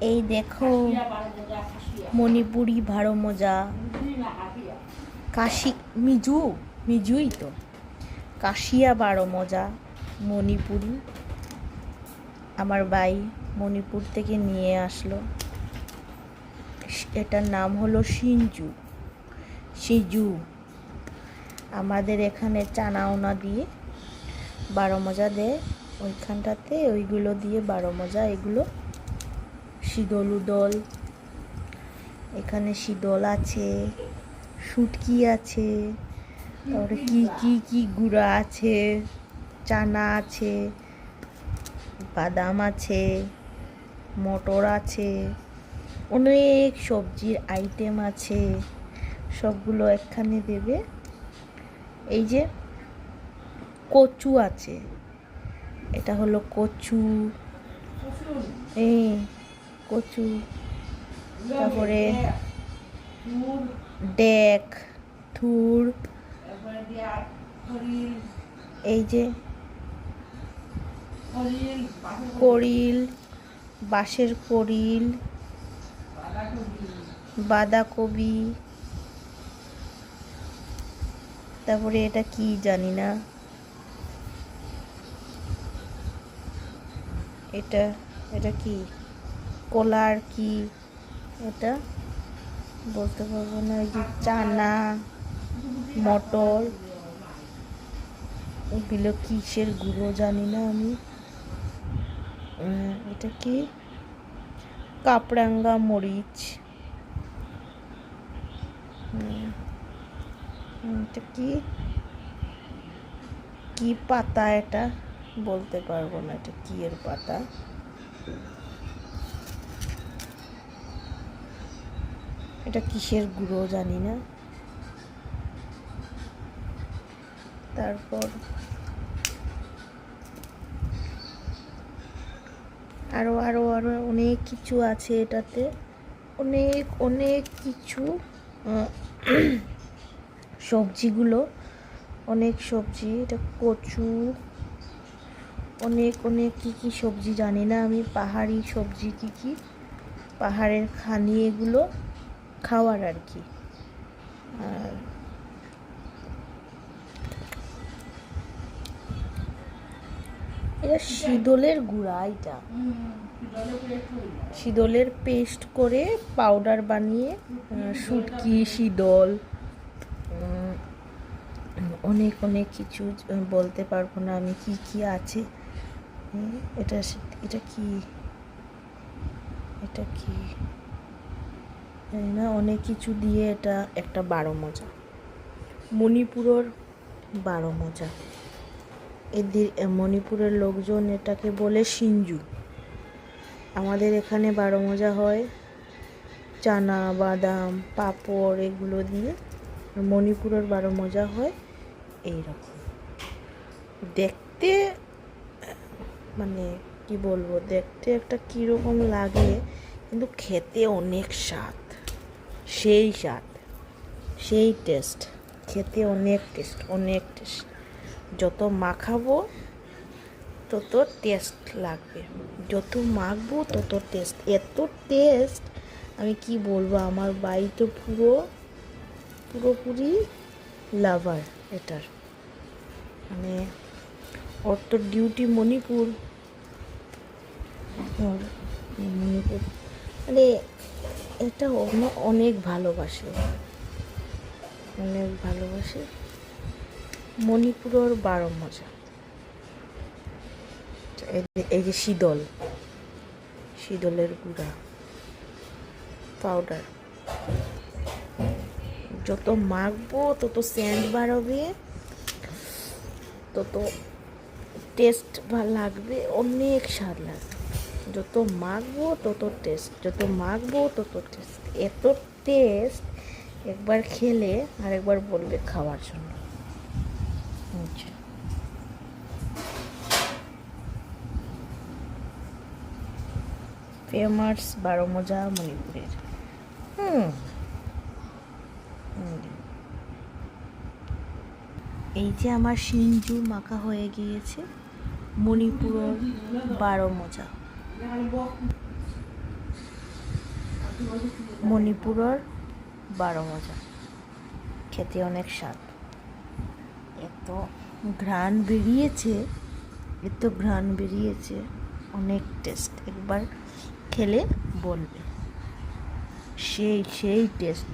এই দেখো মণিপুরি ভাড়ো মজা, কাশি মিজুই তো কাশিয়া বারো মজা মণিপুরি। আমার ভাই মণিপুর থেকে নিয়ে আসলো। এটার নাম হলো সিজু। আমাদের এখানে চানাওনা দিয়ে বারো মজা দেয়, ওইখানটাতে ওইগুলো দিয়ে বারো মজা। এগুলো শীতল উদল, এখানে শীতল আছে, শুটকি আছে, তারপরে কি গুঁড়া আছে, চানা আছে, বাদাম আছে, মটর আছে, অনেক সবজির আইটেম আছে, সবগুলো এখানে দেবে। এই যে কচু আছে, এটা হলো কচু, কচু, তারপরে ডেক, থুর, এই যে করিল, বাঁশের করিল, বাঁধাকপি, তারপরে এটা কি জানি না, এটা কি কলার কি, এটা বলতে পারবো না। এই যে চানা, মটর, ওগুলো কিসের গুঁড়ো জানি না আমি। এটা কি কাপড়াঙ্গা মরিচ, এটা কি পাতা, এটা বলতে পারবো না এটা কি এর পাতা। এটা কিসের গুঁড়ো জানি না। তারপর আরো আরো আরো অনেক কিছু আছে এটাতে, অনেক কিছু। সবজিগুলো অনেক সবজি, এটা কচু, অনেক কি সবজি জানি না আমি। পাহাড়ি সবজি কি পাহাড়ের খানি, এগুলো খাওয়ার আর কি। আর এটা শীতলের গুঁড়া, এটা শীতলের পেস্ট করে পাউডার বানিয়ে, শুটকি, শীতল, অনেক কিছু বলতে পারবো না আমি কি আছে। এটা কি জানি না, অনেক কিছু দিয়ে এটা একটা বারো মজা, মণিপুরের বারো মজা। এদের মণিপুরের লোকজন এটাকে বলে সিঞ্জু। আমাদের এখানে বারো মজা হয় চানা, বাদাম, পাঁপড় এগুলো দিয়ে। মণিপুরের বারো মজা হয় এইরকম দেখতে, মানে কি বলবো, দেখতে একটা কীরকম লাগে, কিন্তু খেতে অনেক স্বাদ, সেই টেস্ট, খেতে অনেক টেস্ট। যত মাখাবো তত টেস্ট লাগবে, যত মাখবো তত টেস্ট, এত টেস্ট আমি কি বলবো। আমার ভাই তো পুরোপুরি লাভার এটার, মানে ওর তো ডিউটি মণিপুর, মানে এটা অনেক ভালোবাসে মণিপুরের বারো মজা। এই যে শীতলের গুঁড়া পাউডার, যত মাখবো তত সেন্ট বাড়বে, তত টেস্ট ভালো লাগবে, অনেক স্বাদ লাগবে। যত মাখবো তত টেস্ট, এত টেস্ট, একবার খেলে আরেকবার বলবে খাওয়ার জন্য। ফেমাস বারো মজা মণিপুরের। এই যে আমার সিঞ্জু মাখা হয়ে গিয়েছে, মণিপুরের বারো মজা। মণিপুরের 12 মজা, খেতে অনেক স্বাদ। এত ঘ্রাণ বেরিয়েছে, অনেক টেস্ট। একবার খেলে বলবে সেই টেস্ট।